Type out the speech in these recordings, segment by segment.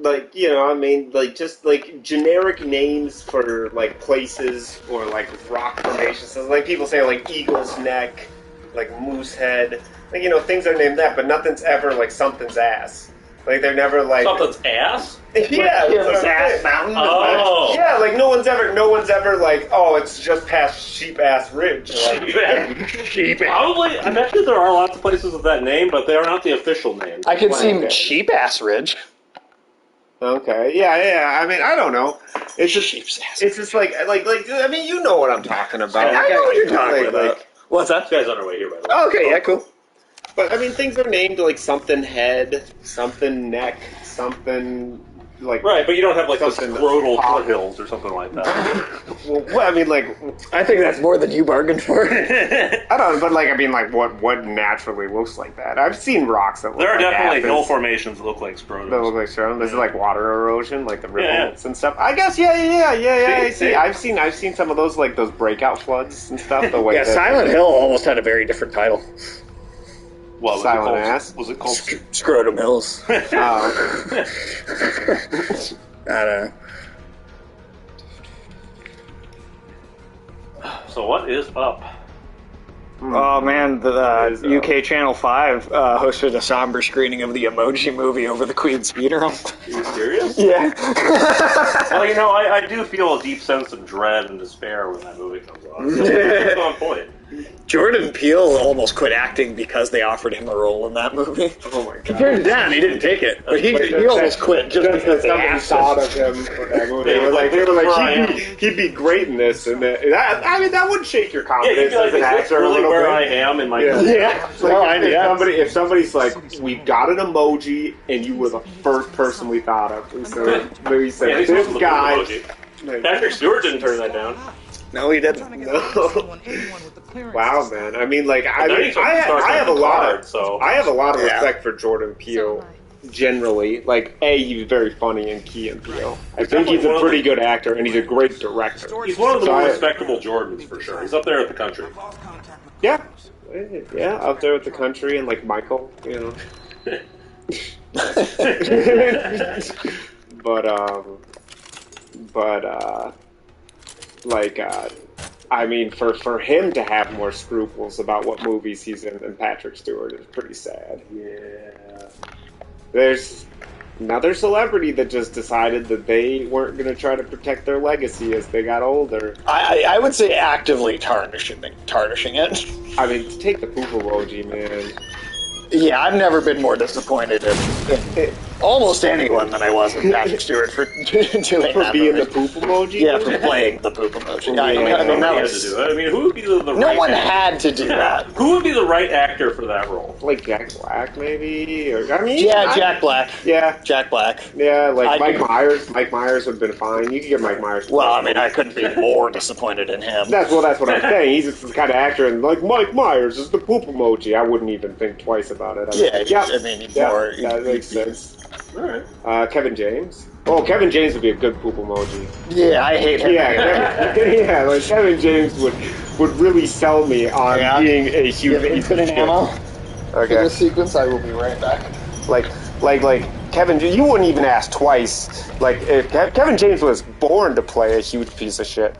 like, you know, I mean, like, just, like, generic names for, like, places or, like, rock formations. So, like, people say, like, Eagle's Neck, like, Moose Head. Like, you know, things are named that, but nothing's ever, like, something's ass. Like, they're never, like... Something's ass? Yeah, It's Ass Mountain. Oh! yeah, like, no one's ever, like, oh, it's just past Sheep-Ass Ridge. Like, Sheep. Probably, I bet you there are lots of places with that name, but they are not the official name. I can see Sheep Ass Ridge. okay, yeah, I mean, I don't know. It's just like, I mean, you know what I'm talking about. I know what you're talking about. Like, What's that? This guy's on our way here, by the way. Oh, okay, yeah, cool. but, I mean, things are named, like, something head, something neck, something, like... Right, but you don't have, like, the something scrotal foothills or something like that. Well, I mean, like... I think that's more than you bargained for. I don't know, but, like, I mean, like, what naturally looks like that? I've seen rocks that look There are like definitely apples. hill formations that look like scrotums. That look like scrotum. This is like water erosion, like the Yeah. rivulets and stuff. I guess, yeah. See? I've seen some of those, like those breakout floods and stuff. The way Yeah, that, Silent Hill almost had a very different title. What, was Silent it called? Ass? Was it called... Scrotum Hills. Okay. I don't know. So what is up? Oh man, the UK Channel 5 hosted a somber screening of the Emoji Movie over the Queen's funeral. Are you serious? Yeah. Well, you know, I do feel a deep sense of dread and despair when that movie comes on. It's on point. Jordan Peele almost quit acting because they offered him a role in that movie. Oh my god. Compared to Dan, he didn't take it, but he almost quit just because they somebody asked thought him. of him for that movie. Yeah, They were where I like, am. he'd be great in this, and that, I mean, that would shake your Yeah, confidence you feel like, as an is this actor a really little where bit. I am in my Yeah. career? Yeah. It's like if somebody's like, we got an emoji, and you were the first person we thought of. And so we said, Yeah, this this guy. emoji. Patrick Stewart didn't turn that down. No, he didn't. No. Wow, man. I mean, like, I But then mean, he took I the stars have a on the lot card, of, so- I have a lot of Yeah. respect for Jordan Peele. Generally, like, he was very funny in Key and Peele. I think he's a pretty good actor, and he's a great director. He's one of the So more I- respectable Jordans, for sure. He's up there at the country. Yeah, up there with the country and like Michael, you know. I mean, for him to have more scruples about what movies he's in than Patrick Stewart is pretty sad. Yeah. There's another celebrity that just decided that they weren't going to try to protect their legacy as they got older. I would say actively tarnishing it. I mean, take the poop emoji, man. Yeah, I've never been more disappointed in almost anyone than I was in Patrick Stewart for doing For that being the movie. poop emoji? Yeah, for playing the poop emoji. I mean, Nobody that had to was... do it. I mean, who would be the No right one actor? had to do that. Who would be the right actor for that role? Like Jack Black, maybe? Or, I mean, Yeah, Jack Black. Yeah. Jack Black. Yeah, like I Mike could- Myers. Mike Myers would have been fine. You could get Mike Myers. Well, I mean, I couldn't be more disappointed in him. That's what I'm saying. He's the kind of actor, and like Mike Myers is the poop emoji. I wouldn't even think twice about it. I mean, more... that makes sense. All right. Kevin James. Oh, Kevin James would be a good poop emoji. Yeah, I hate him. Yeah, like Kevin James would really sell me on being a huge. Infinite ammo. Okay. For this sequence, I will be right back. Like Kevin, you wouldn't even ask twice. Like, if Kevin James was born to play a huge piece of shit.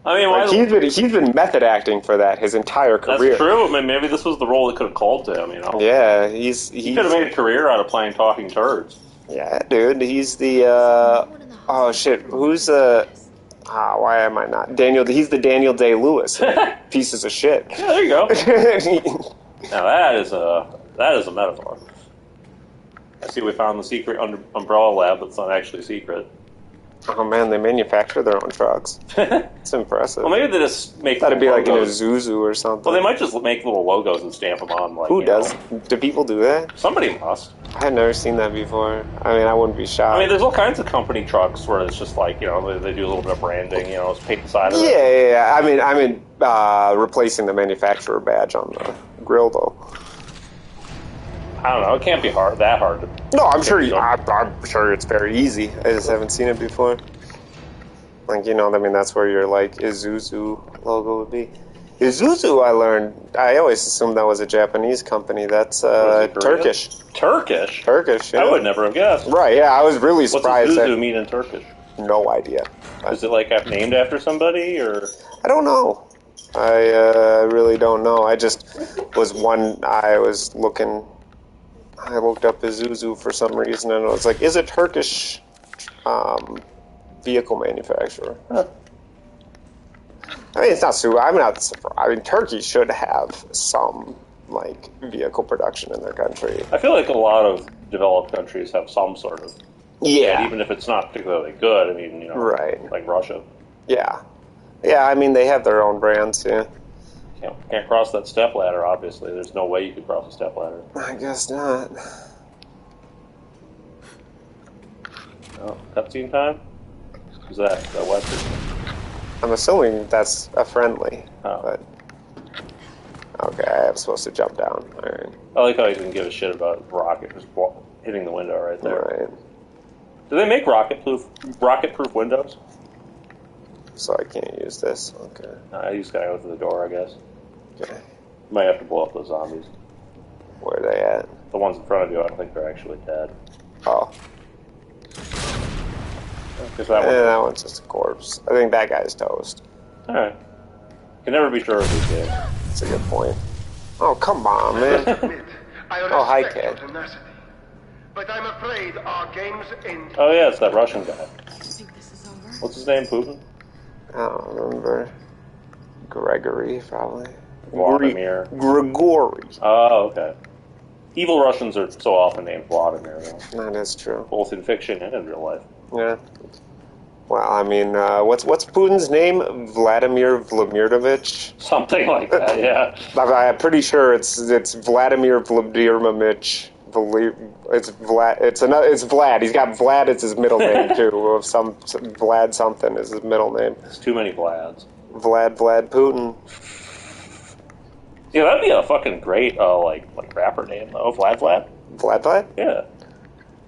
I mean, why he's been method acting for that his entire career. That's true. I mean, maybe this was the role that could have called to him, you know? Yeah, He could have made a career out of playing talking turds. Yeah, dude, he's the, oh shit, who's why am I not? He's the Daniel Day-Lewis. Pieces of shit. Yeah, there you go. Now that is a metaphor. I see we found the secret umbrella lab that's not actually secret. Oh man, they manufacture their own trucks. It's impressive. Well, maybe they just make That'd be like in a logos. Zuzu or something. Well, they might just make little logos and stamp them on. Like, Who you know. does? Do people do that? Somebody must. I had never seen that before. I mean, I wouldn't be shocked. I mean, there's all kinds of company trucks where it's just like, you know, they do a little bit of branding, you know, it's paint the side of it. Yeah. I mean, replacing the manufacturer badge on the grill, though. I don't know. It can't be that hard. No, I'm sure. I'm sure it's very easy. I just haven't seen it before. Like, you know, I mean, that's where your like Isuzu logo would be. Isuzu, I always assumed that was a Japanese company. That's Turkish. Turkish? Turkish, yeah. I would never have guessed. Right, yeah, I was really surprised. What's Isuzu mean in Turkish? No idea. Is it like named after somebody, or? I don't know. I really don't know. I just I looked up Isuzu for some reason, and I was like, is it Turkish vehicle manufacturer? Huh. I mean, it's not super. I'm not surprised. I mean, Turkey should have some vehicle production in their country. I feel like a lot of developed countries have some sort of. Yeah. And even if it's not particularly good, I mean, right. Like Russia. Yeah. Yeah, I mean, they have their own brands, yeah. Can't cross that step ladder, obviously. There's no way you could cross a step ladder. I guess not. Oh, cutscene time? Who's that? Is that Western? I'm assuming that's a friendly. Oh. But okay, I'm supposed to jump down. All right. I like how he didn't give a shit about rocket just hitting the window right there. Right. Do they make rocket-proof windows? So I can't use this. Okay. You just gotta go through the door, I guess. Okay. Might have to blow up those zombies. Where are they at? The ones in front of you, I don't think they're actually dead. Oh. That one's just a corpse. I think that guy's toast. Alright. Can never be sure of these games. That's a good point. Oh, come on, man. Oh, hi, kid. But I'm afraid our games end. Oh, yeah, it's that Russian guy. What's his name, Putin? I don't remember. Gregory, probably. Vladimir. Grigory. Oh, okay. Evil Russians are so often named Vladimir, though. That is true. Both in fiction and in real life. Yeah. Well, I mean, what's Putin's name? Vladimir Vladimirovich? Something like that, yeah. I'm pretty sure it's Vladimir Vladimirovich. It's Vlad. He's got Vlad as his middle name too. Of some Vlad something is his middle name. It's too many Vlads. Vlad Putin. Yeah, that'd be a fucking great like rapper name though. Vlad. Vlad. Yeah.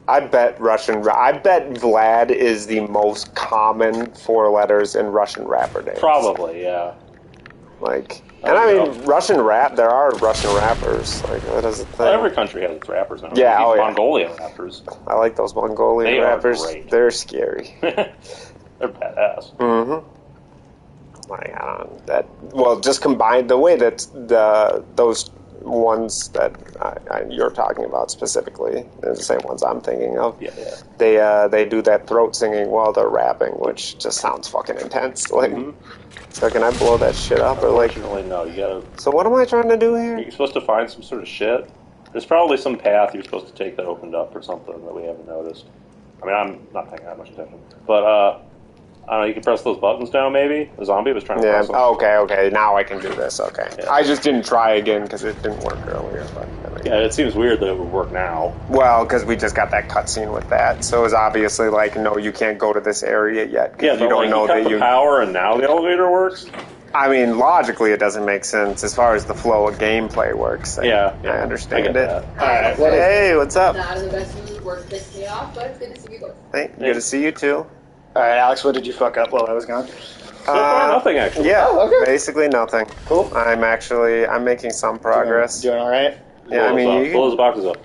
I bet Vlad is the most common 4 letters in Russian rapper names. Probably, yeah. And I mean, Russian rap, there are Russian rappers. That is a thing. Well, every country has its rappers now. Yeah, Mongolian rappers. I like those Mongolian rappers. Are great. They're scary. They're badass. Mm-hmm. Just combine the way that those ones that you're talking about specifically, they're the same ones I'm thinking of. Yeah. They do that throat singing while they're rapping, which just sounds fucking intense. So can I blow that shit up Unfortunately, no. You gotta. So what am I trying to do here? You're supposed to find some sort of shit. There's probably some path you're supposed to take that opened up or something that we haven't noticed. I mean, I'm not paying that much attention, but I don't know. You can press those buttons down. Maybe the zombie was trying to press them. Okay. Now I can do this. Okay. Yeah. I just didn't try again because it didn't work earlier. Yeah, it seems weird that it would work now. Well, because we just got that cutscene with that, so it's obviously no, you can't go to this area yet. Yeah, you don't know that you power, and now the elevator works. I mean, logically, it doesn't make sense as far as the flow of gameplay works. I understand I get that. All right. Hey, what's up? Not the best news, work pissed me off, but it's good to see you both. Good to see you too. All right, Alex, what did you fuck up while I was gone? So far, nothing actually. Yeah, okay. Basically nothing. Cool. I'm making some progress. Doing all right? Yeah, you can blow those boxes up.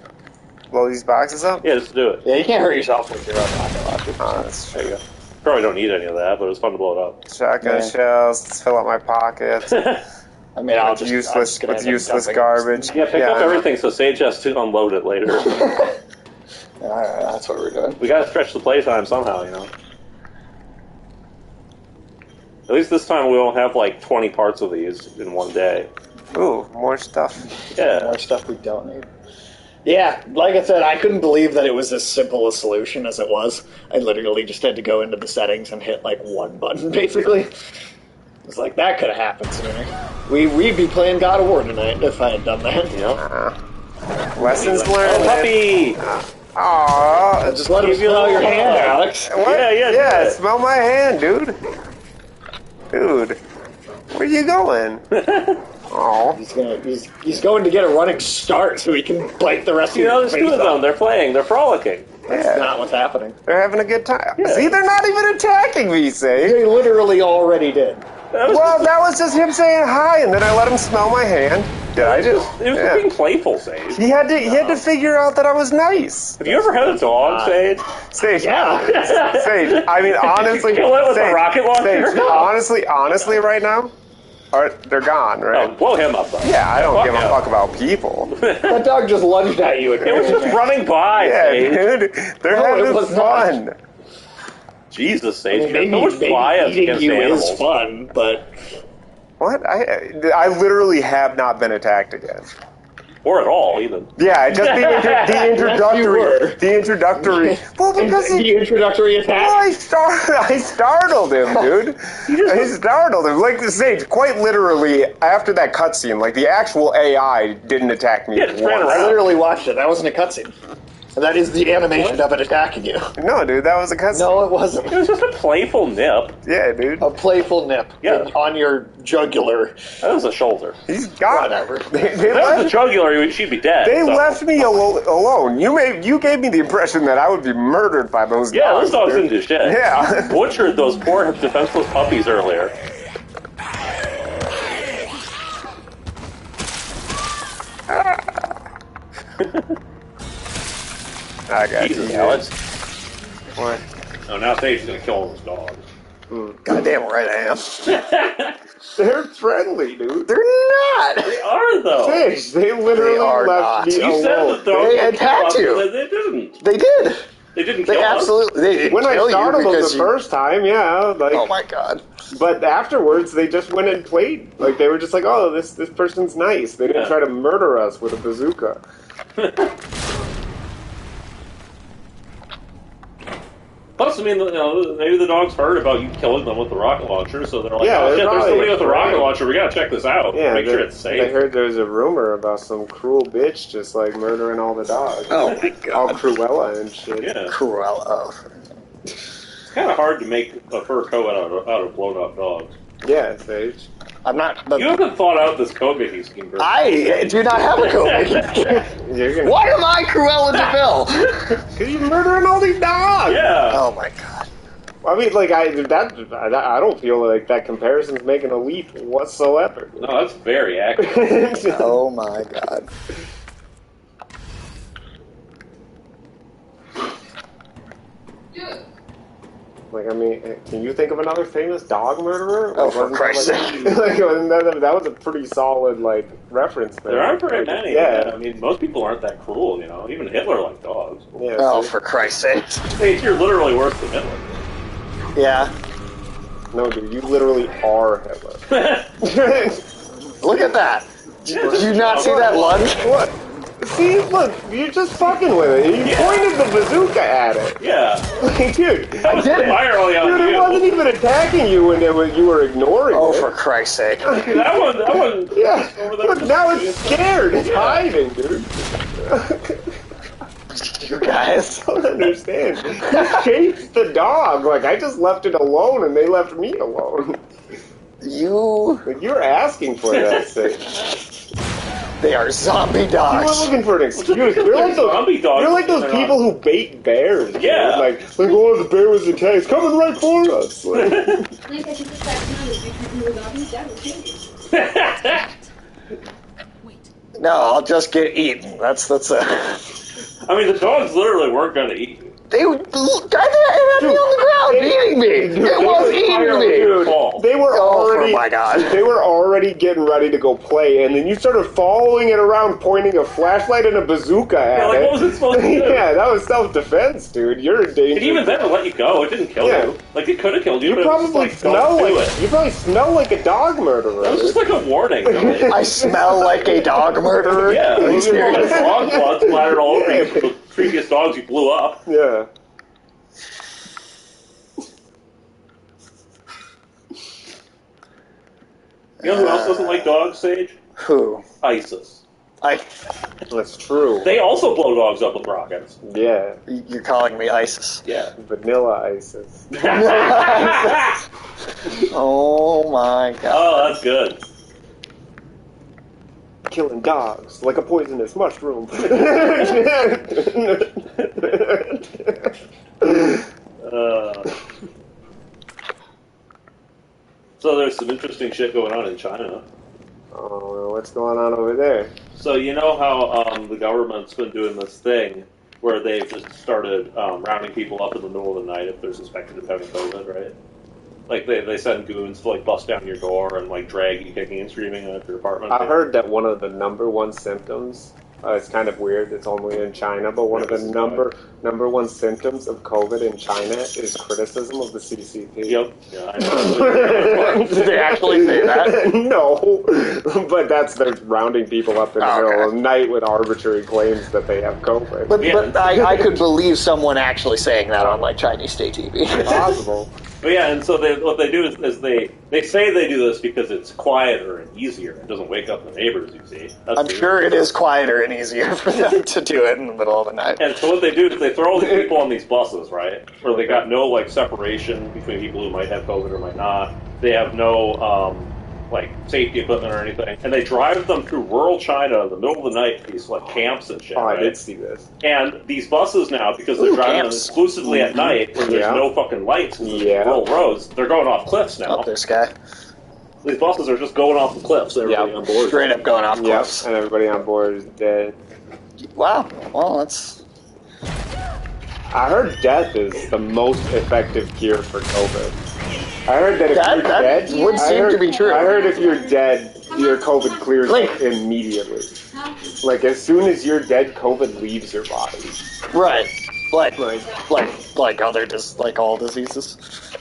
blow these boxes up. Yeah, just do it. Yeah, you can't hurt yourself with your own rocket launcher. Oh, that's true. Probably don't need any of that, but it was fun to blow it up. Shotgun shells. Let's fill up my pockets. I mean, with useless garbage. Yeah, pick up everything so Sage has to unload it later. That's what we're doing. We gotta stretch the playtime somehow, At least this time we won't have 20 parts of these in one day. Ooh, more stuff. Yeah. More stuff we don't need. Yeah, like I said, I couldn't believe that it was as simple a solution as it was. I literally just had to go into the settings and hit one button, basically. It was that could have happened sooner. We'd be playing God of War tonight if I had done that. Lessons learned. Oh, puppy! Aww. Just let him smell your hand, Alex. What? Yeah, smell my hand, dude. Dude, where you going? Oh, he's going to get a running start so he can bite the rest of your there's face two of them. off. They're playing. They're frolicking. That's not what's happening. They're having a good time. Yeah. See, they're not even attacking me, say. They literally already did. Well, that was just him saying hi, and then I let him smell my hand. Did I just? It was Yeah. being playful, Sage. He had to figure out that I was nice. Have you ever had a dog, Sage? Sage, Yeah. Sage. I mean, honestly, Kill it with a Sage, rocket launcher? Sage, honestly, right now, they're gone, right? Oh, blow him up, though. Yeah, I don't Fuck give a him. fuck about people. That dog just lunged at you. It was just running by, Yeah, Sage. dude, they're No, it having was fun. Jesus, Sage. Maybe, There's so much maybe bias eating against you animals. is fun, but What? I literally have not been attacked again. Or at all, even. Yeah, just the introductory. The introductory. Well, because the introductory attack. Well, I startled him, dude. I startled him. Like the Sage, quite literally, after that cutscene, like the actual AI didn't attack me. Yeah, just ran once. I around. literally watched it. That wasn't a cutscene. That is the animation of it attacking you. No, dude, that was a cutscene. No, it wasn't. It was just a playful nip. Yeah, dude. A playful nip on your jugular. That was a shoulder. He's gone. Whatever. They If that was a left, jugular, she'd be dead. they so. left me alone. You gave me the impression that I would be murdered by those Yeah, dogs. those dogs dude. didn't do shit. Yeah. Butchered those poor defenseless puppies earlier. I got Jesus, you. Alex. What? Oh, now Sage's gonna kill all those dogs. Goddamn right I am. They're friendly, dude. They're not. They are, though. Sage, they literally They are left not. me You alone. said the dogs They would kill attacked us, you. but They didn't. They did. They didn't kill They us. absolutely. They didn't When I kill you started them the because you- first time, yeah, like, Oh my god. but afterwards they just went and played. Like they were just like, oh, this person's nice. They didn't Yeah. try to murder us with a bazooka. Plus, I mean, maybe the dogs heard about you killing them with the rocket launcher, so they're like, Yeah, oh they're shit, there's probably somebody with a rocket afraid. launcher, we gotta check this out. Yeah, Make sure it's They safe. heard there was a rumor about some cruel bitch just like murdering all the dogs. Oh my All god. Cruella and shit. Yeah. Cruella. It's kind of hard to make a fur coat out of blown up dogs. Yeah, Sage. I'm not. But You haven't thought out this code making scheme very I do not have a code. You're gonna. Why am I Cruella DeVille? Because you're murdering all these dogs. Yeah. Oh my god. I mean, like I don't feel like that comparison's making a leap whatsoever. No, that's very accurate. Oh my god. Dude, Like, I mean, can you think of another famous dog murderer? Oh, Like, for wasn't Christ's that sake. like, that was a pretty solid, like, reference there. There aren't very Like, many. Yeah. I mean, most people aren't that cruel, you know. Even Hitler liked dogs. Yeah, Oh, so- for Christ's sake. Hey, you're literally worse than Hitler. Yeah. No, dude, you literally are Hitler. Look at that. Did you not see that lunge? What? See, look, you're just fucking with it. You pointed the bazooka at it. Yeah. Like, dude, I did it. entirely on dude, it you. wasn't even attacking you when you were ignoring Oh, it. for Christ's sake. That one. Yeah, Over there. look, now it's scared. It's hiding, dude. You guys. I don't understand. You chased the dog. Like, I just left it alone, and they left me alone. You. Like, you're asking for that thing. They are zombie You were dogs. looking for an excuse. You're like Zombie dogs. you're like those people who bait bears. dude. Yeah. Like, oh, the bear was attacked. It's coming right for us. Like, like I should just start knowing you got me down with No, I'll just get eaten. That's I mean, the dogs literally weren't going to eat you. They had me on the ground eating me. It was eating me. dude, they were Oh, already. for my God. They were already getting ready to go play, and then you started following it around, pointing a flashlight and a bazooka at Yeah, like, it. what was it supposed to do? Yeah, that was self-defense, dude. You're in danger. And even then, it let you go. It didn't kill Yeah. you. Like, it could have killed you, You but it was probably just like, don't smell do like it. you probably smell like a dog murderer. That was just like a warning. Really. I smell like a dog murderer. Yeah, it was Experience. like dog blood splattered all over you from the previous dogs you blew up. Yeah. You know who else doesn't like dogs, Sage? Who? ISIS. That's true. They also blow dogs up with rockets. Yeah. You're calling me ISIS. Yeah. Vanilla ISIS. Oh my god. Oh, that's good. Killing dogs like a poisonous mushroom. So there's some interesting shit going on in China. Oh, what's going on over there? So you know how the government's been doing this thing where they've just started rounding people up in the middle of the night if they're suspected of having COVID, right? Like they send goons to like bust down your door and like drag you kicking and screaming out of your apartment. I heard that one of the number one symptoms, it's kind of weird, it's only in China, but one of the number one symptoms of COVID in China is criticism of the CCP. Yep. Yeah, I know. Did they actually say that? No, but they're rounding people up in the middle of the night with arbitrary claims that they have COVID. But I could believe someone actually saying that on like Chinese state TV. Possible. But yeah, and so what they do is they say they do this because it's quieter and easier. It doesn't wake up the neighbors, you see. I'm sure it is quieter and easier for them to do it in the middle of the night. And so what they do is they throw all these people on these buses, right? Where they got no like separation between people who might have COVID or might not. They have no like safety equipment or anything, and they drive them through rural China in the middle of the night to these like camps and shit. Oh, right? I did see this. And these buses now, because they're driving them exclusively at night, where there's no fucking lights in the rural roads, they're going off cliffs now. Up there, Sky. These buses are just going off the cliffs. Everybody on board. Straight up going off cliffs. And everybody on board is dead. Wow. Well, that's... I heard death is the most effective cure for COVID. I heard that if you're dead, would seem to be true. I heard if you're dead, your COVID clears up immediately. Like as soon as you're dead, COVID leaves your body. Right. Like all diseases.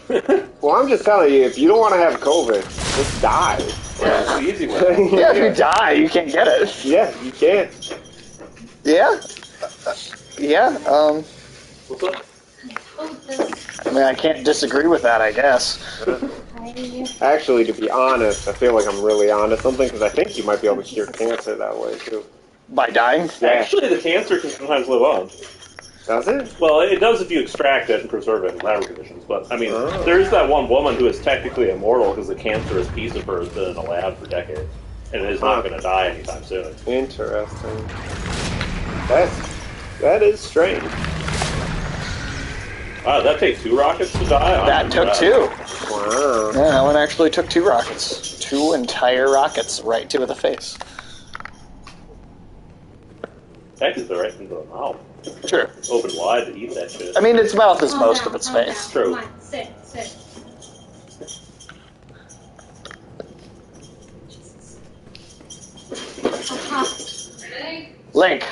Well, I'm just telling you, if you don't want to have COVID, just die. Yeah, it's the easy way. Yeah, if you die, you can't get it. Yeah, you can't. Yeah. Yeah. What's up? I mean, I can't disagree with that, I guess. Actually, to be honest, I feel like I'm really onto something because I think you might be able to cure cancer that way too. By dying? Yeah. Actually, the cancer can sometimes live on. Does it? Well, it does if you extract it and preserve it in lab conditions. But, I mean, there is that one woman who is technically immortal because the cancerous piece of her has been in a lab for decades. And is not going to die anytime soon. Interesting. That is strange. Wow, that take 2 rockets to die? That took 2. Wow. Yeah, that one actually took 2 rockets. 2 entire rockets right to the face. That is the right into the mouth. True. Open wide to eat that shit. I mean, its mouth is most of its face. True. Come on, sit. Link.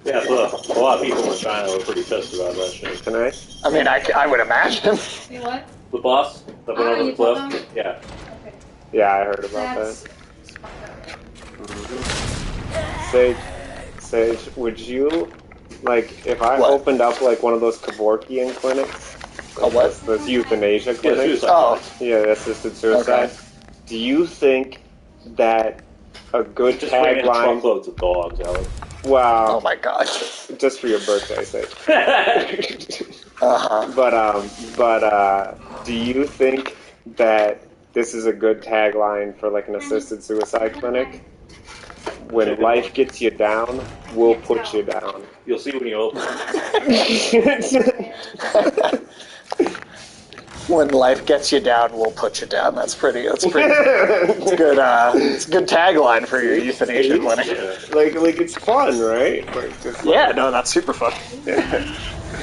Yeah, so a lot of people in China were pretty pissed about that shit. Can I? I mean, I would imagine. Wait, what? The bus that went over the you told cliff? them? Yeah. Okay. Yeah, I heard about That's that. fucked up. Sage, would you, like, if I What? opened up, like, one of those Kevorkian clinics? A what? Those euthanasia clinics? suicide. Oh, Yeah, assisted suicide. Okay. Do you think that a good Just bring in tagline... truckloads of dogs, Alex. Wow. oh my god. Just for your birthday, Sage. Uh-huh. But do you think that this is a good tagline for like an assisted suicide clinic? When life gets you down, we'll put you down. You'll see when you open it. When life gets you down, we'll put you down. That's pretty. It's good. It's a good tagline for your euthanasia clinic. like it's fun, right? Like, just like, Yeah, no, that's super fun.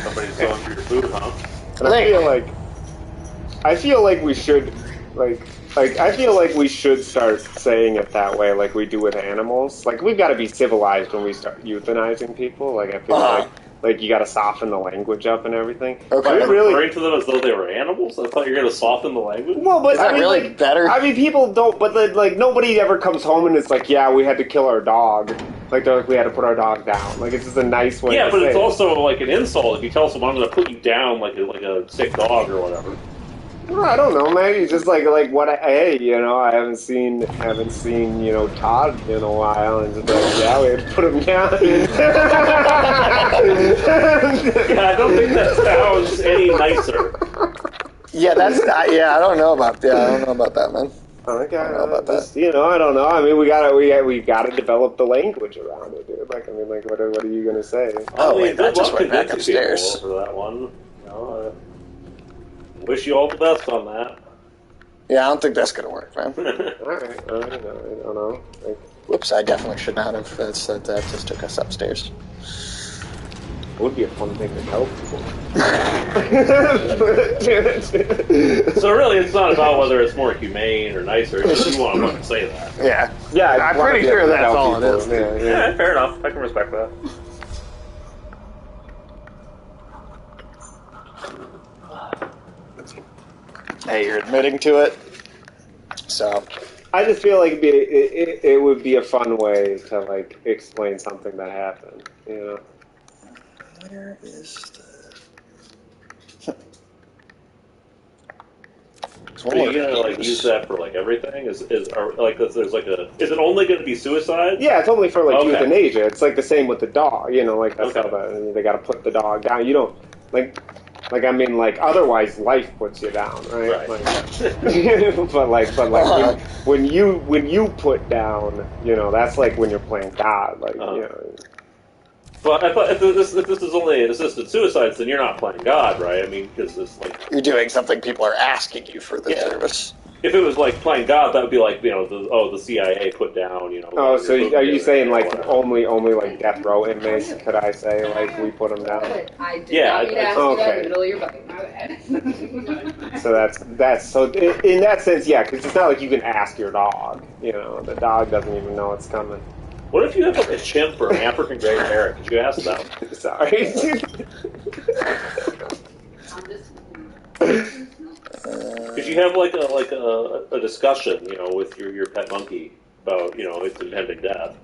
Somebody's going for your food, huh? And I feel like we should I feel like we should start saying it that way, like we do with animals. Like we've got to be civilized when we start euthanizing people. Like I feel like you got to soften the language up and everything. Okay. Are you really? referring to them as though they were animals? I thought you were going to soften the language. Well, but Is that I mean, really like, better? I mean, people don't. But like nobody ever comes home and it's like, yeah, we had to kill our dog. Like they're like, we had to put our dog down. Like it's just a nice way. Yeah, to but say it's it. also like an insult if you tell someone I'm going to put you down like a sick dog or whatever. Well, I don't know, man. It's just like what? Hey, you know, I haven't seen Todd in a while, and just like, yeah, we had to put him down. Yeah, I don't think that sounds any nicer. Yeah, I don't know about that, man. Okay, I don't know about that. just, I don't know. I mean, we gotta develop the language around it, dude. Like, I mean, like, what are you gonna say? Oh, wait, that good just luck went back convincing people upstairs. For that one. Wish you all the best on that. Yeah, I don't think that's gonna work, man. Alright, I don't know. Like, Whoops, I definitely should not have said that. Just took us upstairs. it would be a fun thing to tell people. So really, it's not about whether it's more humane or nicer. It's just you want to fucking say that. Yeah. Yeah, I'm pretty sure that's all it is. Yeah, fair enough. I can respect that. Hey, you're admitting to it. So, I just feel like it would be a fun way to like explain something that happened. You know. where is the? Are you gonna like use that for like everything? Is there's like a? Is it only going to be suicide? Yeah, it's only for like Okay. euthanasia. It's like the same with the dog. You know, like that's Okay. how they got to put the dog down. You don't like I mean, like otherwise life puts you down, right? Right. Like, when you put down, you know, that's like when you're playing God, like you know. But I thought if this is only assisted suicides, then you're not playing God, right? I mean, because it's like You're doing something people are asking you for the service. if it was like playing God, that would be like the CIA put down, you know. Oh, so are you saying like whatever. only like death row inmates? Could I say like we put them down? I did Yeah, not mean to ask you that okay. in the middle of your bucket. My bad. So that's so in that sense, yeah, because it's not like you can ask your dog. You know, the dog doesn't even know it's coming. What if you have like a chimp or an African grey parrot? Could you ask them? Sorry. Could you have like a discussion, you know, with your pet monkey about its impending death?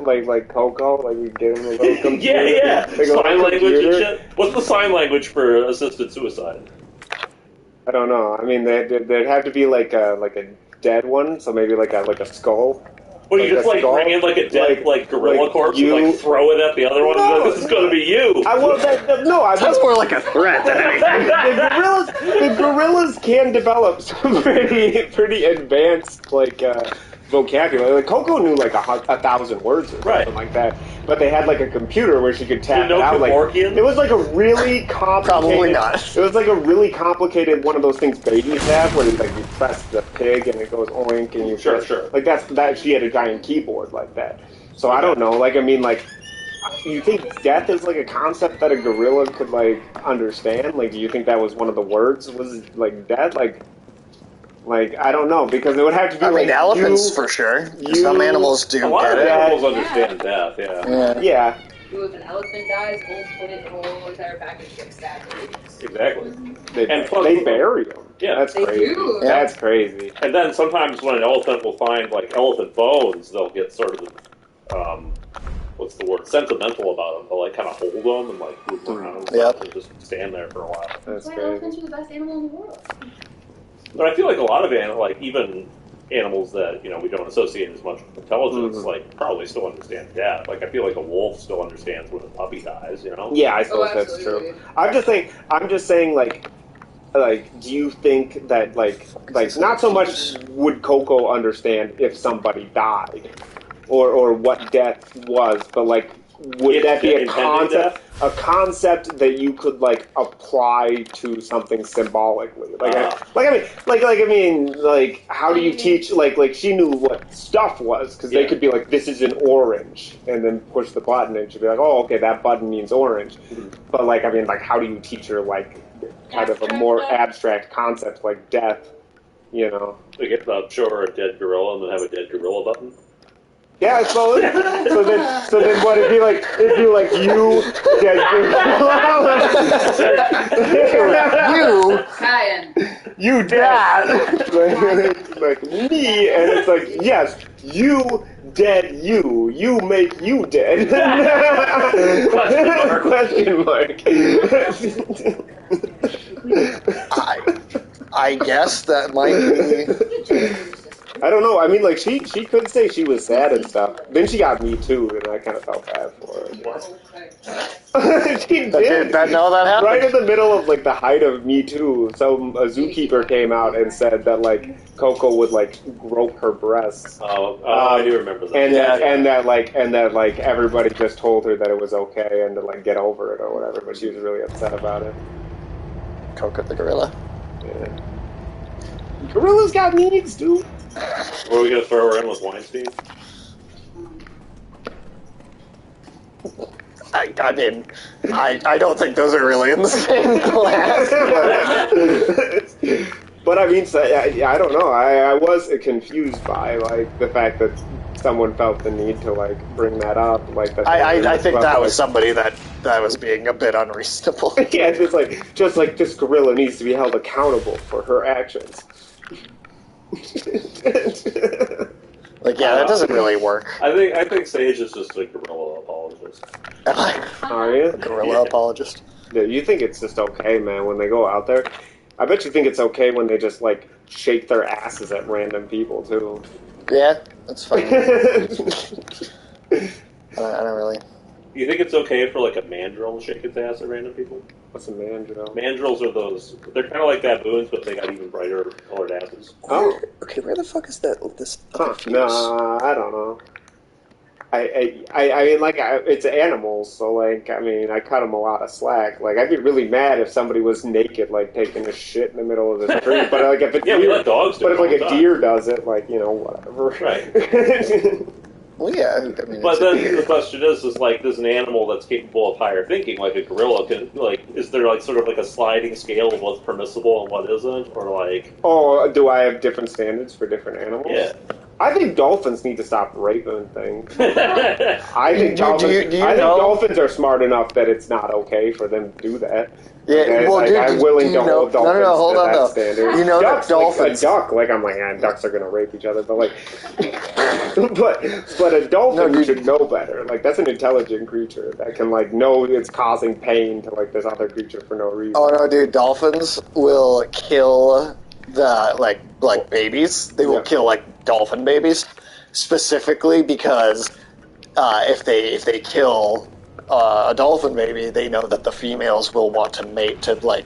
like Coco, like we get him a little computer. Yeah. Like a little Sign language and computer. shit. What's the sign language for assisted suicide? I don't know. I mean, there'd have to be like a dead one, so maybe like a skull. What do you Like just a skull? bring in like a dead gorilla like corpse you- and like throw it at the other one? No. And be like, this is going to be you. That's more like a threat than anything. The gorillas can develop some pretty advanced vocabulary. Like Coco knew like 1,000 words or something Right. like that, but they had like a computer where she could tap You know it out. Like Kevorkian? it was like a really complicated. Probably not. It was like a really complicated one of those things babies have, where you press the pig and it goes oink, and you Sure, press, sure. Like that. She had a giant keyboard like that. So I don't know. Like I mean, like. You think death is like a concept that a gorilla could like understand? Like, do you think that was one of the words? Was like death? Like I don't know, because it would have to be. I mean, like elephants you, for sure. you- Some animals do A lot get of it. animals understand death, yeah. Yeah. Yeah, If an elephant dies, we'll put it in a whole entire package of exactly. Exactly. they plus- bury them. Yeah. That's They crazy. do. That's crazy. And then sometimes when an elephant will find like elephant bones, they'll get sort of what's the word? Sentimental about them. They'll like kind of hold them and like move them around Yep. and just stand there for a while. That's That's why crazy. elephants are the best animal in the world. But I feel like a lot of even animals that we don't associate as much with intelligence, like probably still understand death. Like I feel like a wolf still understands when a puppy dies. Yeah, I suppose that's absolutely. true. I'm just saying, like, do you think that, like, not so much would Coco understand if somebody died, or what death was, but like, would that be a concept? A concept that you could like apply to something symbolically, how do you teach? Like she knew what stuff was, because they could be like, this is an orange, and then push the button, and she'd be like, oh, okay, that button means orange. But how do you teach her like kind of a more abstract concept like death? You know? We get show her a dead gorilla and then have a dead gorilla button. Yeah, I suppose. So then what? It'd be like you, dead You, Ryan. you dead, like me, and it's like, yes, you dead, you make you dead. Question mark. I guess that might be. I don't know. I mean, like she could say she was sad and stuff. Then she got Me Too, and I kind of felt bad for her. She did. No, that happened. Right in the middle of like the height of Me Too, a zookeeper came out and said that like Coco would like grope her breasts. I do remember that. And that everybody just told her that it was okay and to like get over it or whatever, but she was really upset about it. Coco the gorilla. Yeah. Gorilla's got needs, dude. What are we gonna throw her in with Weinstein? I mean, I don't think those are really in the same class. But I mean, so, I don't know. I was confused by like the fact that someone felt the need to like bring that up. Like that. I think that was somebody that was being a bit unreasonable. Yeah, just like this gorilla needs to be held accountable for her actions. Like, yeah, that doesn't really work. I think Sage is just a gorilla apologist. Are you? A gorilla apologist. Yeah, you think it's just okay, man, when they go out there? I bet you think it's okay when they just, like, shake their asses at random people, too. Yeah, that's fine. I don't really... You think it's okay for, like, a mandrill to shake its ass at random people? What's a mandrill? Mandrills are those... They're kind of like baboons, but they got even brighter colored asses. Oh. Okay, where the fuck is this Huh. No, I don't know. I mean, like, it's animals, so, like, I mean, I cut them a lot of slack. Like, I'd be really mad if somebody was naked, like, taking a shit in the middle of the street. But, like, if a Yeah, deer, we let dogs do but it if, all like, the a time. deer does it, like, you know, whatever. Right. Well, yeah, I mean, But it's a then deer. the question is like, there's an animal that's capable of higher thinking, like a gorilla. Is there, like, sort of like a sliding scale of what's permissible and what isn't? Or, like... Oh, do I have different standards for different animals? Yeah. I think dolphins need to stop raping things. I I think Do you think know- dolphins are smart enough that it's not okay for them to do that. Yeah, Okay? well, like, dude, I'm willing do to you know- hold dolphins no, hold to on, that though. standard. You know that Ducks, dolphins- like a duck, like I'm like, ducks are gonna rape each other, but like, but a dolphin No, dude. should know better. Like that's an intelligent creature that can like know it's causing pain to like this other creature for no reason. Oh no, dude! Dolphins will kill the like babies. They will Yeah. kill like dolphin babies specifically because if they kill a dolphin baby, they know that the females will want to mate to like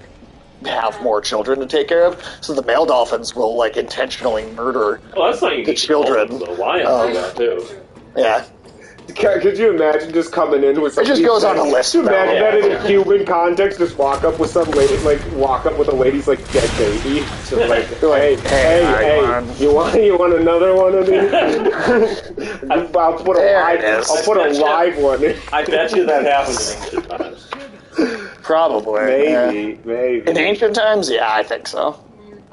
have more children to take care of. So the male dolphins will like intentionally murder. Well, that's not unique The children. to dolphins, though. Lions do that, too. Yeah, Could you imagine just coming in with it just goes on a list. Could you imagine Yeah. that in a human context? Just walk up with some lady, like walk up with a lady's like dead baby. Just like, hey, you want another one of these? I'll put a There it live, is. I'll put a live one in. I bet you that happened in ancient times. Probably. yeah. Maybe. In ancient times, yeah, I think so.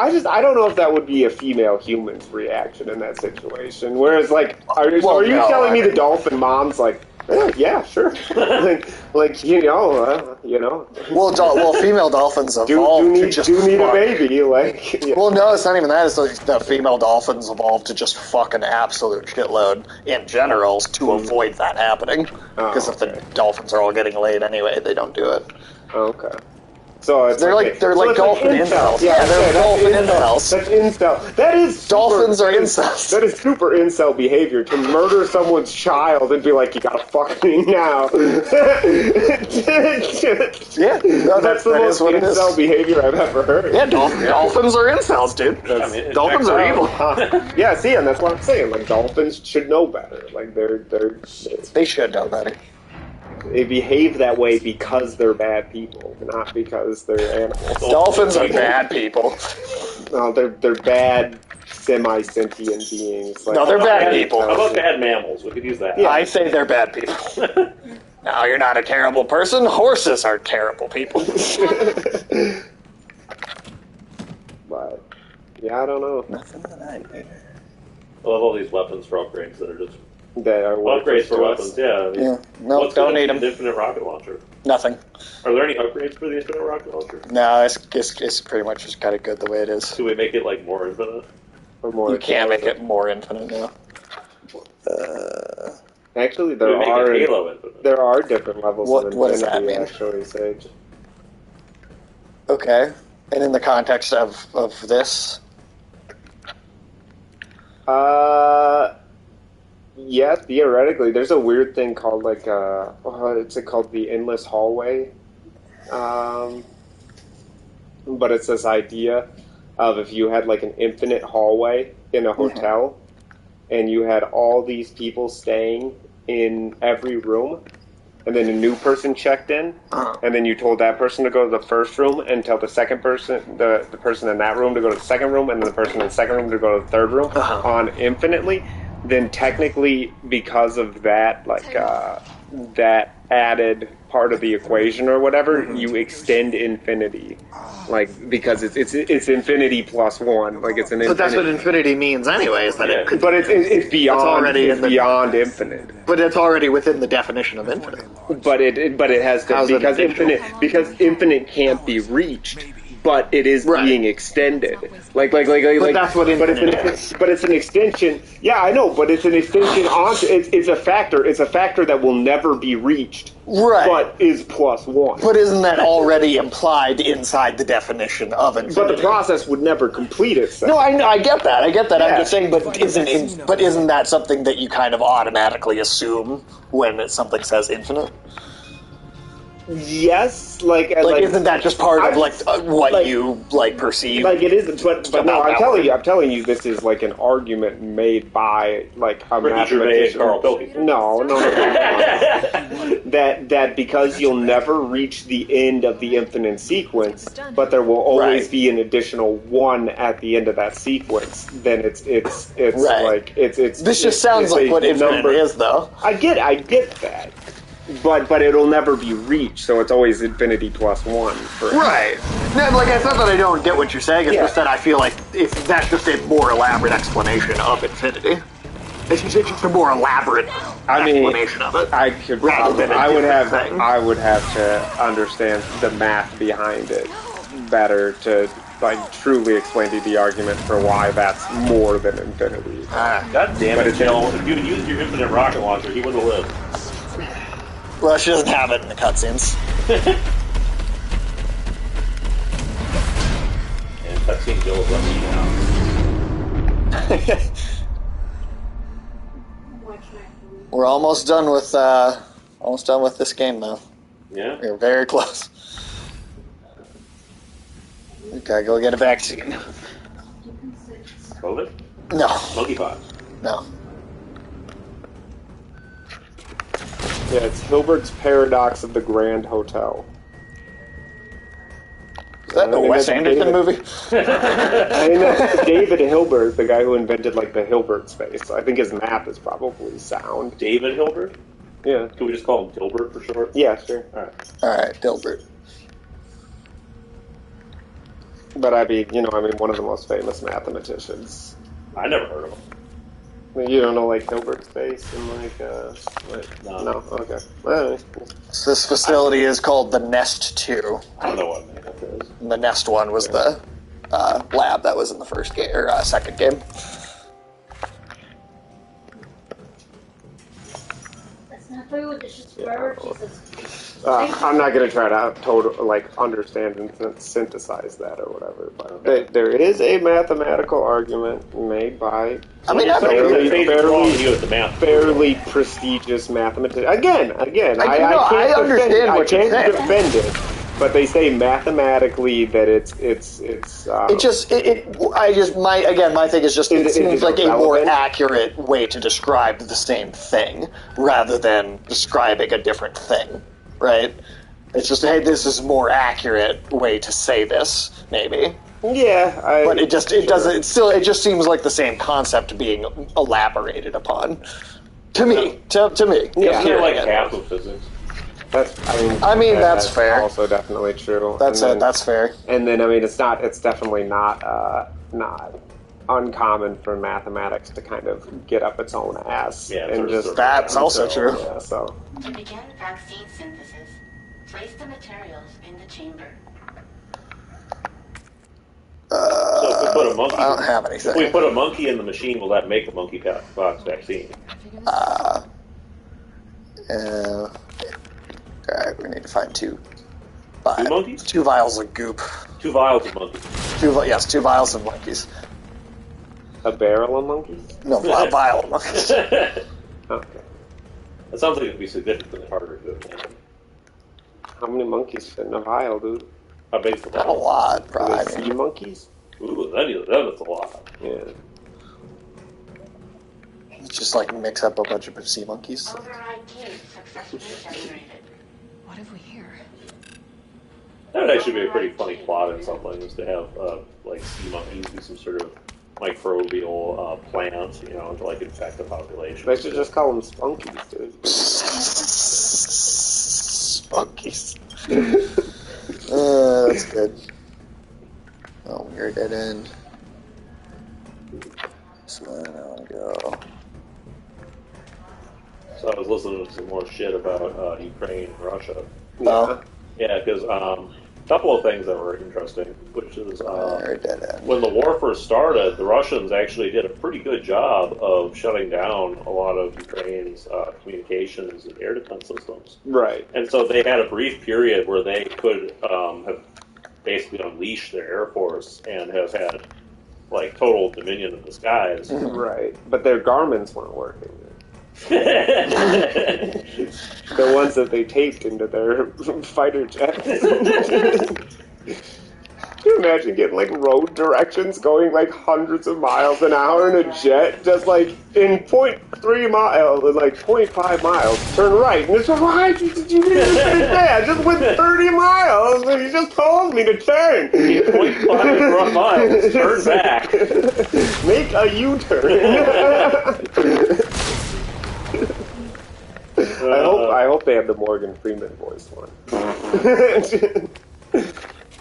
I don't know if that would be a female human's reaction in that situation. Whereas, like, are you no, telling me I the mean- dolphin mom's like, yeah, sure, like you know. Well, female dolphins Do evolved to need just a fuck. baby, like. Yeah. Well, no, it's not even that. It's like the female dolphins evolved to just fuck an absolute shitload in general to avoid that happening. Because if the dolphins are all getting laid anyway, they don't do it. Okay. So it's They're like dolphin incels. Yeah, they're dolphin incels. That's incel. That is super, Dolphins are incels. That is super incel behavior to murder someone's child and be like, you gotta fuck me now. Yeah, no, That's the that most is what it is. incel behavior I've ever heard. Yeah, dolphins are incels, dude. I mean, it Dolphins checks are out. evil. Yeah, see, and that's what I'm saying. Like dolphins should know better. Like They should know better. they behave that way because they're bad people, not because they're animals. Dolphins are bad people. No, they're bad semi-sentient beings. Like, No, they're bad people. How about bad mammals? We could use that. I say they're bad people. No, you're not a terrible person. Horses are terrible people. But yeah, I don't know. Nothing that I do. I love all these weapons for upgrades that are just That are upgrades for to us. weapons. Yeah. I mean, Yeah. No, what's don't good need in them. the Infinite rocket launcher. Nothing. Are there any upgrades for the infinite rocket launcher? No, it's pretty much just kind of good the way it is. Do we make it like more infinite? Or more You can't make it more infinite now. Actually, Do we make it Halo infinite? there are different levels What- of what does that infinity. mean? Actually, Sage. Okay. And in the context of this, Yeah, theoretically, there's a weird thing called like it's called the endless hallway. But it's this idea of if you had like an infinite hallway in a hotel, and you had all these people staying in every room, and then a new person checked in, and then you told that person to go to the first room and tell the second person, the person in that room to go to the second room, and then the person in the second room to go to the third room on infinitely, then technically, because of that, like, that added part of the equation or whatever, you extend infinity. Like, because it's infinity plus one. Like, it's an infinity. But that's what infinity means anyways. That it could, But it's beyond, already it's beyond infinite. But it's already within the definition of infinite. But it has to, How's it because infinite can't be reached, but it is being extended. Like But that's what infinite is. But it's an extension. Yeah, I know, but it's an extension onto. It's a factor. It's a factor that will never be reached. Right. But is plus one. But isn't that already implied inside the definition of infinity? But the process would never complete itself. No, I get that. I get that. Yeah. I'm just saying, but isn't that something that you kind of automatically assume when something says infinite? Yes, like isn't that just part of what like- you perceive? Like it isn't, but no, about I'm that telling you, this is like an argument made by like a mathematician. Carl Pilkey. No. that because you'll never reach the end of the infinite sequence, but there will always Right. be an additional one at the end of that sequence. Then it's Right. like it's This just sounds it's like a what infinite number. is, though. I get that. But it'll never be reached, so it's always infinity plus one. Right. No, like, it's not that I don't get what you're saying, it's just that I feel like that's just a more elaborate explanation of infinity. It's just a more elaborate explanation of it. I could Rather than a I would different have thing. I would have to understand the math behind it better to like truly explain to you the argument for why that's more than infinity. God damn But it, it's- Jill. If you'd used your infinite rocket launcher, he would have lived. Well, she doesn't have it in the cutscenes. And cutscene Jill is let me down. We're almost done with this game, though. Yeah? We're very close. We gotta go get a vaccine. COVID? No, Monkeypox. no. Yeah, it's Hilbert's Paradox of the Grand Hotel. Is that a Wes Anderson movie? I mean, that's David Hilbert, the guy who invented like the Hilbert space. I think his math is probably sound. David Hilbert? Yeah. Can we just call him Dilbert for short? Yeah, sure. Alright. Alright, Dilbert. But one of the most famous mathematicians. I never heard of him. You don't know like Hilbert's space and No. Okay. Well, So this facility is called the Nest 2. I don't know what makeup is. And the Nest 1 was the lab that was in the first game, or second game. That's not food, it's just forever, Jesus. I'm not going to try to understand and synthesize that or whatever, but there is a mathematical argument made by I mean, You're saying that Faith is wrong, you at the math. fairly prestigious mathematician. Again, I can't understand what you're saying. defend it, but they say mathematically that it's my thing is just it Is it seems like a more irrelevant? accurate way to describe the same thing rather than describing a different thing, right? It's just, hey, this is a more accurate way to say this, maybe. yeah. But it just seems like the same concept being elaborated upon. To me. Yeah. Isn't it hearing like it. half of physics? That's that's fair. Also definitely true. That's And it. then- That's fair. And then it's definitely not uncommon for mathematics to kind of get up its own ass Yeah, and sort of just circle That's around. also true. Yeah, so To begin vaccine synthesis, place the materials in the chamber. So if we put a monkey, I don't have if we anything. put a monkey in the machine, will that make a monkeypox vaccine? Alright, we need to find two. Two monkeys? 2 vials of goop. 2 vials of monkeys. 2 vials of monkeys. a barrel of monkeys. No, a vial of monkeys. That Okay. sounds like it'd be significantly harder to imagine. How many monkeys fit in a vial, dude? How big's the Not a vial? lot, Are they probably. sea monkeys? Ooh, that is a lot. Yeah. Just like mix up a bunch of sea monkeys. Override key successfully generated. What have we here? That would actually be a pretty funny plot in something, is to have like sea monkeys do some sort of microbial plant, to like infect the population. They should just call them spunkies, dude. Spunkies. That's good. Oh, we're dead end. So then I want to go. So I was listening to some more shit about Ukraine and Russia. Oh. Yeah, because a couple of things that were interesting, which is dead end. when the war first started, the Russians actually did a pretty good job of shutting down a lot of Ukraine's communications and air defense systems. Right. And so they had a brief period where they could have basically unleashed their air force and have had like total dominion of the skies. Right. But their garments weren't working. The ones that they taped into their fighter jets. Can you imagine getting like road directions going like hundreds of miles an hour in a jet, just like in 0.3 miles, like 0.5 miles, turn right, and it's why did you do this bad? Just went 30 miles, and you just told me to turn. 0.5 miles, turn back, make a U-turn. I hope they have the Morgan Freeman voice one.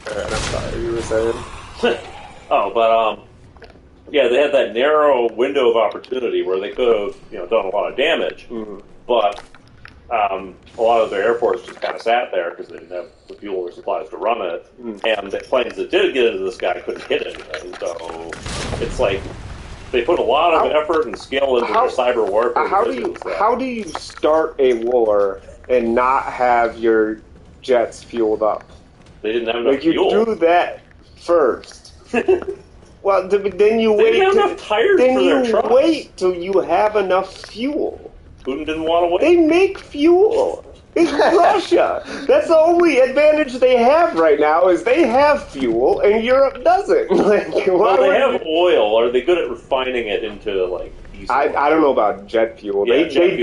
Alright, I'm sorry, you were saying? Yeah, they had that narrow window of opportunity where they could have, done a lot of damage, but a lot of their air force just kind of sat there because they didn't have the fuel or supplies to run it, and the planes that did get into the sky couldn't hit anything, so it's like they put a lot of effort and skill into their cyber warfare. How do you start a war and not have your jets fueled up? They didn't have enough fuel. You do that first. Well, then you wait. They didn't have enough tires for their trucks. Wait till you have enough fuel. Putin didn't want to wait. They make fuel. It's Russia. That's the only advantage they have right now is they have fuel and Europe doesn't. Well, they have oil. Are they good at refining it into like diesel? I don't know about jet fuel. Yeah, They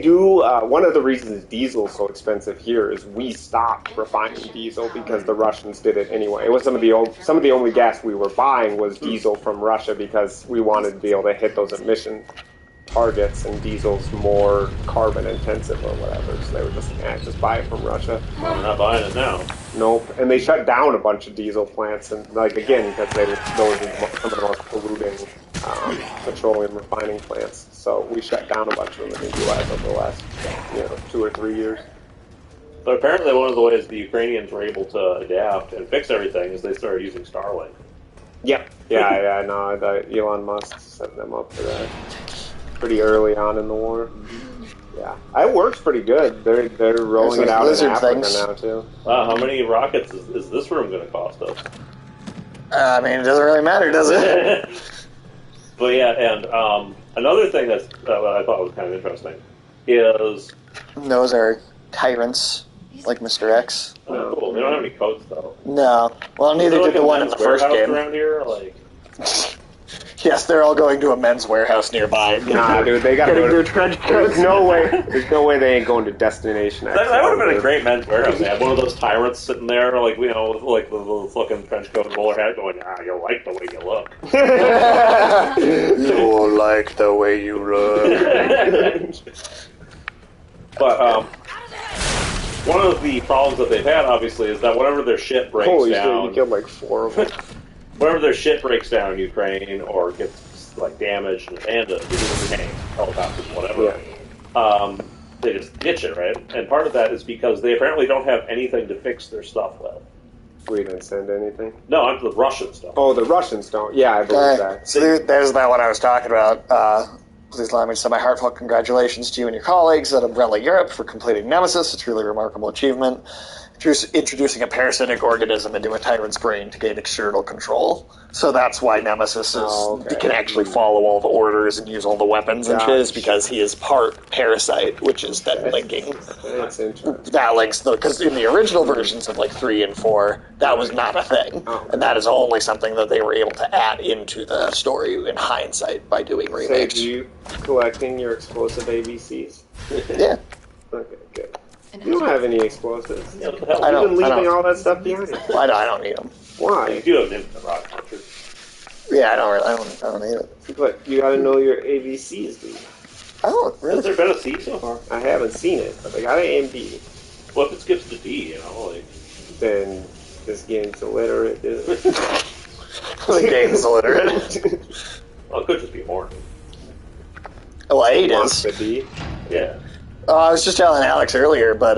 do. One of the reasons diesel's so expensive here is we stopped refining diesel because the Russians did it anyway. It was some of the only gas we were buying was diesel from Russia because we wanted to be able to hit those emission targets, and diesel's more carbon intensive or whatever, so they were just buy it from Russia. Well, they're not buying it now. Nope, and they shut down a bunch of diesel plants, and again, because those are some of the most polluting petroleum refining plants. So we shut down a bunch of them in the U.S. over the last 2 or 3 years. But apparently one of the ways the Ukrainians were able to adapt and fix everything is they started using Starlink. Yep. Yeah, I know. Elon Musk set them up for that pretty early on in the war. Yeah, it works pretty good. They're rolling it out in Africa now too. How many rockets is this room going to cost us? I mean, it doesn't really matter, does it? But yeah, and another thing that I thought was kind of interesting is those are tyrants, like Mr. X. Oh, cool. They don't have any codes though. No, well, neither did the one in the first game. Around here, like. Yes, they're all going to a men's warehouse nearby. Nah, dude, they gotta go to trench coats. There's no way they ain't going to Destination X. That would have been a great men's warehouse. They had one of those tyrants sitting there, like with like the little fucking trench coat and bowler hat, going, you like the way you look. You like the way you look. But one of the problems that they've had, obviously, is that whenever their ship breaks down, shit, you killed like 4 of them. Whenever their ship breaks down in Ukraine or gets like damaged and abandoned, because of tanks, helicopters, whatever, they just ditch it, right? And part of that is because they apparently don't have anything to fix their stuff with. We didn't send anything. No, I'm the Russian stuff. Oh, the Russians don't. Yeah, I believe that. So there's that one I was talking about. Please allow me to send my heartfelt congratulations to you and your colleagues at Umbrella Europe for completing Nemesis. It's a truly remarkable achievement. Introducing a parasitic organism into a tyrant's brain to gain external control. So that's why Nemesis can actually follow all the orders and use all the weapons and shit, is because he is part parasite, which is then linking. That's interesting. That links, because in the original versions of like 3 and 4, that was not a thing. And that is only something that they were able to add into the story in hindsight by doing remakes. So, you collecting your explosive ABCs? Yeah. Okay, good. You don't have any explosives. Yeah, what the hell? I You've don't- been leaving all that stuff behind. I don't need them. You Why? do have an infinite rocket launcher. Yeah, I don't need it. But you gotta know your ABCs, dude. I don't Has really. there been a C so far? I haven't seen it, but they got an A and B. What if it skips to D, you know? Like, Then this game's illiterate, dude. The game's illiterate. well, it could just be more. Well, 8 Wants is. the D. Yeah. I was just telling Alex earlier, but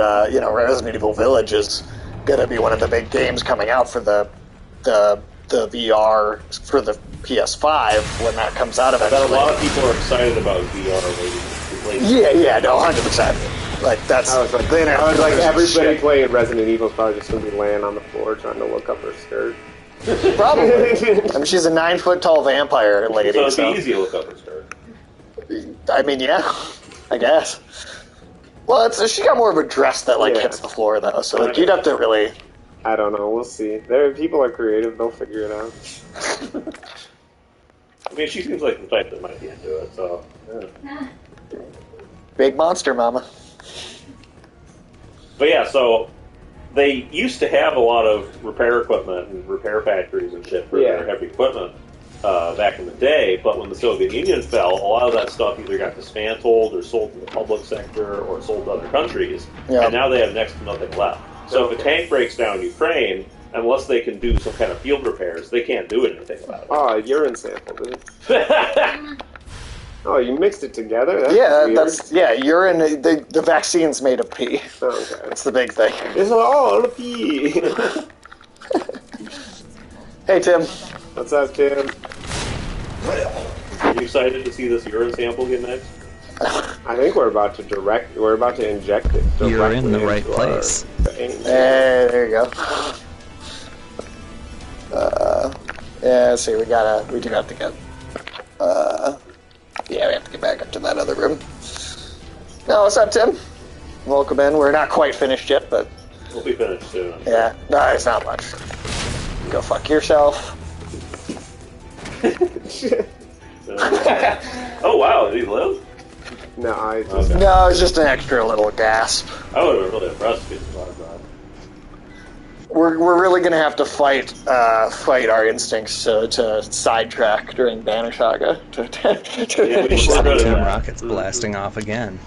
Resident Evil Village is gonna be one of the big games coming out for the VR for the PS5 when that comes out I bet a eventually. lot of people are excited about VR lately. Yeah, no, 100%. Like that's I was like, the internet everybody shit. playing Resident Evil is probably just gonna be laying on the floor trying to look up her skirt. Probably. I mean, she's a 9-foot tall vampire lady. So it's So easy to look up her skirt. I mean, yeah, I guess. Well, she got more of a dress that Yeah. hits the floor though, so like you'd have to really. I don't know. We'll see. People are creative. They'll figure it out. I mean, she seems like the type that might be into it, so... Yeah. Big monster, mama. But yeah, so they used to have a lot of repair equipment and repair factories and shit for their heavy equipment back in the day, but when the Soviet Union fell, a lot of that stuff either got dismantled or sold to the public sector or sold to other countries, and now they have next to nothing left. So if a tank breaks down in Ukraine, unless they can do some kind of field repairs, they can't do anything about it. Oh, urine sample, dude. Oh, you mixed it together? That's weird. urine. The vaccine's made of pee. Okay. That's the big thing. It's all pee. Hey, Tim. What's up, Tim? Are you excited to see this urine sample get mixed? I think we're about to inject it. You're in the directly right into place. our veins. Hey, there you go. Yeah, see, we do have to get, we have to get back up to that other room. No, what's up, Tim? Welcome in. We're not quite finished yet, but We'll be finished soon. yeah, no, it's not much. Go fuck yourself. Oh wow, did he live? No, I just... Okay. No, it's just an extra little gasp. I would have been really impressed if he survived that. We're really gonna have to fight our instincts to sidetrack during Banner Saga. Yeah, we should go to Tim that. rockets blasting off again.